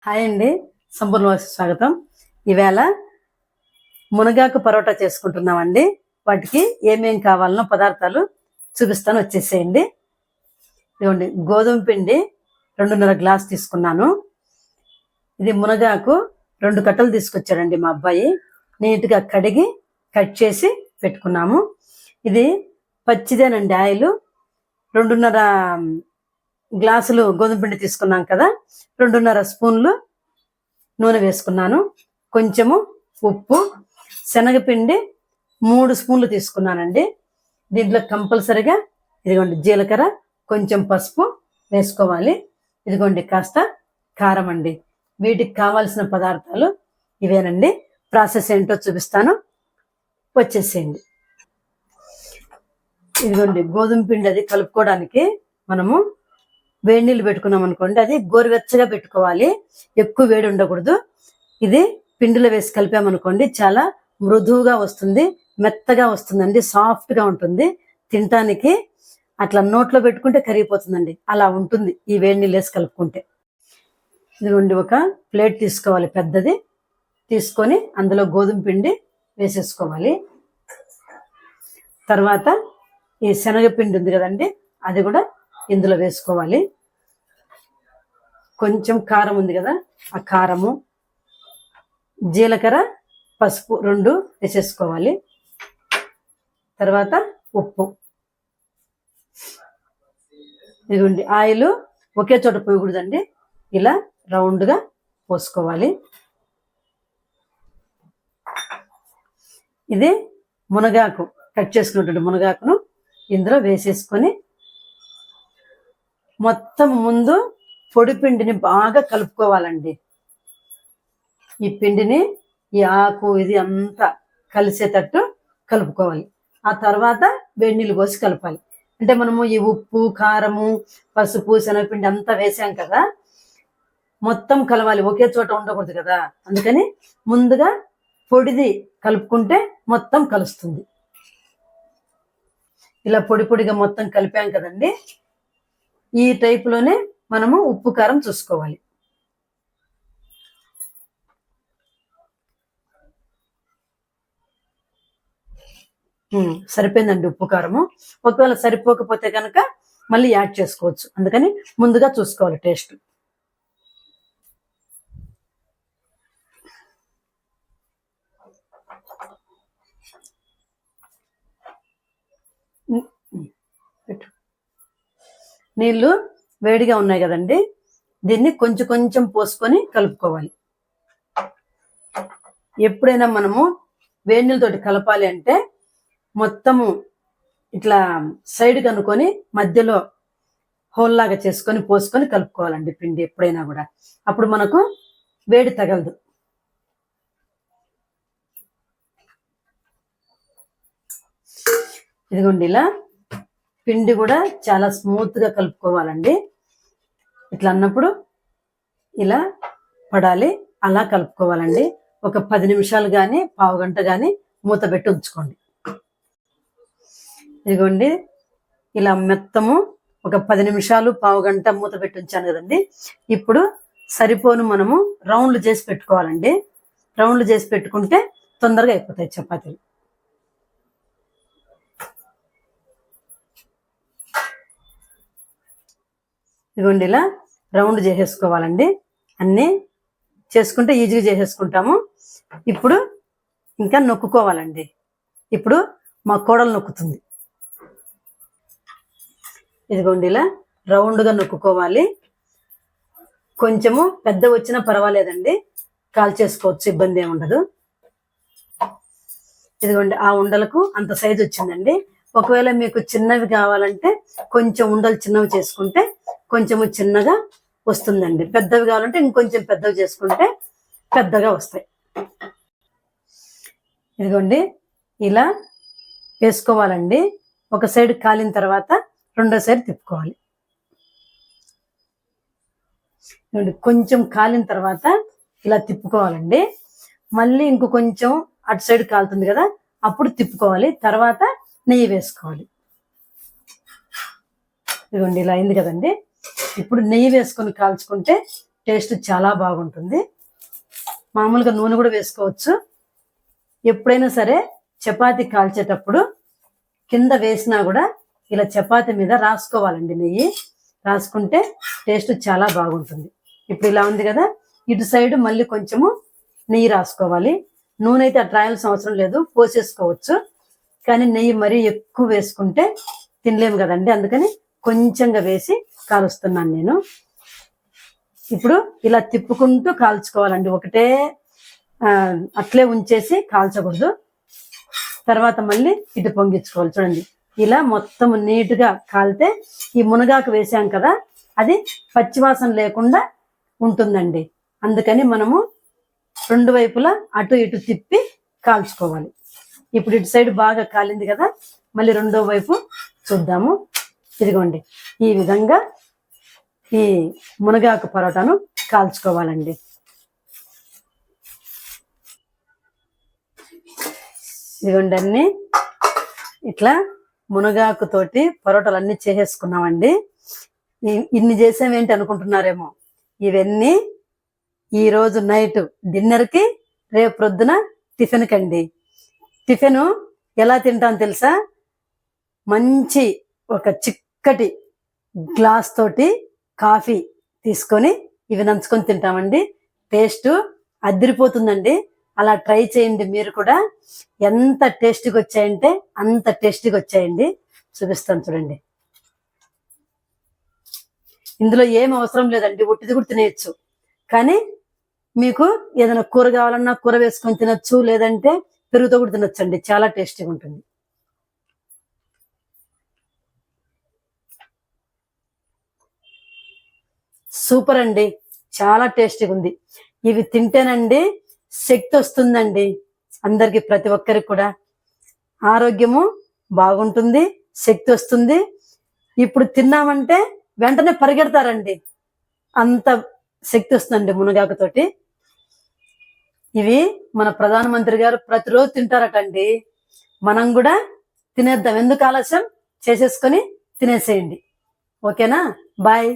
Hi అండి, సంపూర్ణ స్వాగతం. ఈవేళ మునగాకు పరోటా చేసుకుంటున్నామండి. వాటికి ఏమేం కావాలనో పదార్థాలు చూపిస్తాను, వచ్చేసేయండి. ఇదిగోండి, గోధుమ పిండి 2.5 గ్లాస్ తీసుకున్నాను. ఇది మునగాకు 2 కట్టలు తీసుకొచ్చాడండి మా అబ్బాయి. నీట్గా కడిగి కట్ చేసి పెట్టుకున్నాము. ఇది పచ్చిదేనండి ఆయిల్. 2.5 గ్లాసులు గోధుమ పిండి తీసుకున్నాం కదా, 2.5 స్పూన్లు నూనె వేసుకున్నాను. కొంచెము ఉప్పు, శనగపిండి 3 స్పూన్లు తీసుకున్నానండి. దీంట్లో కంపల్సరిగా ఇదిగోండి జీలకర్ర, కొంచెం పసుపు వేసుకోవాలి. ఇదిగోండి కాస్త కారం అండి. వీటికి కావాల్సిన పదార్థాలు ఇవేనండి. ప్రాసెస్ ఏంటో చూపిస్తాను, వచ్చేసేయండి. ఇదిగోండి గోధుమ పిండి అది కలుపుకోవడానికి మనము వేడి నీళ్ళు పెట్టుకున్నాం అనుకోండి, అది గోరువెచ్చగా పెట్టుకోవాలి, ఎక్కువ వేడి ఉండకూడదు. ఇది పిండిలో వేసి కలిపామనుకోండి చాలా మృదువుగా వస్తుంది, మెత్తగా వస్తుందండి, సాఫ్ట్గా ఉంటుంది. తినటానికి అట్లా నోట్లో పెట్టుకుంటే కరిగిపోతుందండి, అలా ఉంటుంది ఈ వేడి నీళ్ళు వేసి కలుపుకుంటే. ఇదిగోండి ఒక ప్లేట్ తీసుకోవాలి పెద్దది, తీసుకొని అందులో గోధుమ పిండి వేసేసుకోవాలి. తర్వాత ఈ శనగపిండి ఉంది కదండి, అది కూడా ఇందులో వేసుకోవాలి. కొంచెం కారం ఉంది కదా, ఆ కారము, జీలకర్ర, పసుపు 2 వేసేసుకోవాలి. తర్వాత ఉప్పు. ఇదిగోండి ఆయిల్ ఒకే చోట పోయకూడదండి, ఇలా రౌండ్గా పోసుకోవాలి. ఇది మునగాకు, కట్ చేసుకున్నటువంటి మునగాకును ఇందులో వేసేసుకొని మొత్తం ముందు పొడి పిండిని బాగా కలుపుకోవాలండి. ఈ పిండిని ఈ ఆకు ఇది అంతా కలిసేటట్టు కలుపుకోవాలి. ఆ తర్వాత వేడి నీళ్ళు పోసి కలపాలి. అంటే మనము ఈ ఉప్పు, కారము, పసుపు, శనగపిండి అంతా వేసాం కదా, మొత్తం కలవాలి, ఒకే చోట ఉండకూడదు కదా. అందుకని ముందుగా పొడిది కలుపుకుంటే మొత్తం కలుస్తుంది. ఇలా పొడి పొడిగా మొత్తం కలిపాం కదండి, ఈ టైపులోనే మనము ఉప్పు కారం చూసుకోవాలి. సరిపోయిందండి ఉప్పు కారము. ఒకవేళ సరిపోకపోతే కనుక మళ్ళీ యాడ్ చేసుకోవచ్చు, అందుకని ముందుగా చూసుకోవాలి టేస్ట్. నీళ్ళు వేడిగా ఉన్నాయి కదండి, దీన్ని కొంచెం కొంచెం పోసుకొని కలుపుకోవాలి. ఎప్పుడైనా మనము వేడి నీళ్ళతోటి కలపాలి అంటే మొత్తము ఇట్లా సైడ్ కనుకొని మధ్యలో హోల్ లాగా చేసుకొని పోసుకొని కలుపుకోవాలండి పిండి ఎప్పుడైనా కూడా, అప్పుడు మనకు వేడి తగలదు. ఇదిగోండి ఇలా పిండి కూడా చాలా స్మూత్గా కలుపుకోవాలండి. ఇట్లా అన్నప్పుడు ఇలా పడాలి, అలా కలుపుకోవాలండి. ఒక 10 నిమిషాలు కానీ పావు గంట కానీ మూత పెట్టి ఉంచుకోండి. ఇదిగోండి ఇలా మొత్తము ఒక 10 నిమిషాలు పావు గంట మూత పెట్టి ఉంచాను కదండి. ఇప్పుడు సరిపోను మనము రౌండ్లు చేసి పెట్టుకోవాలండి. రౌండ్లు చేసి పెట్టుకుంటే తొందరగా అయిపోతాయి చపాతీలు. ఇదిగోండి ఇలా రౌండ్ చేసేసుకోవాలండి. అన్నీ చేసుకుంటే ఈజీగా చేసేసుకుంటాము. ఇప్పుడు ఇంకా నొక్కుకోవాలండి. ఇప్పుడు మా కోడలు నొక్కుతుంది. ఇదిగోండి ఇలా రౌండ్గా నొక్కుకోవాలి. కొంచెము పెద్ద వచ్చినా పర్వాలేదండి, కాల్ చేసుకోవచ్చు, ఇబ్బంది ఏమి ఉండదు. ఇదిగోండి ఆ ఉండలకు అంత సైజు వచ్చిందండి. ఒకవేళ మీకు చిన్నవి కావాలంటే కొంచెం ఉండలు చిన్నవి చేసుకుంటే కొంచెము చిన్నగా వస్తుందండి. పెద్దవి కావాలంటే ఇంకొంచెం పెద్దవి చేసుకుంటే పెద్దగా వస్తాయి. ఇదిగోండి ఇలా వేసుకోవాలండి. ఒక సైడ్ కాలిన తర్వాత రెండో సైడ్ తిప్పుకోవాలి. కొంచెం కాలిన తర్వాత ఇలా తిప్పుకోవాలండి. మళ్ళీ ఇంకో కొంచెం అటు సైడ్ కాలుతుంది కదా, అప్పుడు తిప్పుకోవాలి. తర్వాత నెయ్యి వేసుకోవాలి. ఇదిగోండి ఇలా అయింది కదండి. ఇప్పుడు నెయ్యి వేసుకొని కాల్చుకుంటే టేస్ట్ చాలా బాగుంటుంది. మామూలుగా నూనె కూడా వేసుకోవచ్చు. ఎప్పుడైనా సరే చపాతీ కాల్చేటప్పుడు కింద వేసినా కూడా ఇలా చపాతీ మీద రాసుకోవాలండి. నెయ్యి రాసుకుంటే టేస్ట్ చాలా బాగుంటుంది. ఇప్పుడు ఇలా ఉంది కదా, ఇటు సైడ్ మళ్ళీ కొంచెము నెయ్యి రాసుకోవాలి. నూనె అయితే అట్లా రాయాల్సిన అవసరం లేదు, పోసేసుకోవచ్చు. కానీ నెయ్యి మరీ ఎక్కువ వేసుకుంటే తినలేము కదండి, అందుకని కొంచెంగా వేసి కాలుస్తున్నాను నేను. ఇప్పుడు ఇలా తిప్పుకుంటూ కాల్చుకోవాలండి, ఒకటే అట్లే ఉంచేసి కాల్చకూడదు. తర్వాత మళ్ళీ ఇటు పొంగించుకోవాలి. చూడండి, ఇలా మొత్తం నీట్గా కాలితే ఈ మునగాకు వేసాం కదా, అది పచ్చివాసన లేకుండా ఉంటుందండి. అందుకని మనము రెండు వైపులా అటు ఇటు తిప్పి కాల్చుకోవాలి. ఇప్పుడు ఇటు సైడ్ బాగా కాలింది కదా, మళ్ళీ రెండో వైపు చూద్దాము. ఇదిగోండి, ఈ విధంగా ఈ మునగాకు పరోటాను కాల్చుకోవాలండి. ఇదిగోండి, అన్ని ఇట్లా మునగాకు తోటి పరోటాలు అన్ని చేసేసుకున్నామండి. ఇన్ని చేసామేంటి అనుకుంటున్నారేమో, ఇవన్నీ ఈరోజు నైట్ డిన్నర్కి, రేపు ప్రొద్దున టిఫిన్కి అండి. టిఫిన్ ఎలా తింటాను తెలుసా? మంచి ఒక చిక్కటి గ్లాస్ తోటి కాఫీ తీసుకొని ఇవి నంచుకొని తింటామండి. టేస్ట్ అదిరిపోతుందండి. అలా ట్రై చేయండి మీరు కూడా. ఎంత టేస్టీగా వచ్చాయంటే అంత టేస్టీగా వచ్చాయండి. చూపిస్తాను చూడండి. ఇందులో ఏం అవసరం లేదండి, ఉట్టిది కూడా తినేయచ్చు. కానీ మీకు ఏదైనా కూర కావాలన్నా కూర వేసుకొని తినొచ్చు, లేదంటే పెరుగుతో కూడా తినొచ్చు అండి. చాలా టేస్టీగా ఉంటుంది. సూపర్ అండి, చాలా టేస్టీగా ఉంది. ఇవి తింటేనండి శక్తి వస్తుందండి అందరికి, ప్రతి ఒక్కరికి కూడా ఆరోగ్యము బాగుంటుంది, శక్తి వస్తుంది. ఇప్పుడు తిన్నామంటే వెంటనే పరిగెడతారండి, అంత శక్తి వస్తుందండి మునగాకుతోటి. ఇవి మన ప్రధానమంత్రి గారు ప్రతిరోజు తింటారటండి. మనం కూడా తినేద్దాం, ఎందుకు ఆలస్యం, చేసేసుకొని తినేసేయండి. ఓకేనా? బాయ్.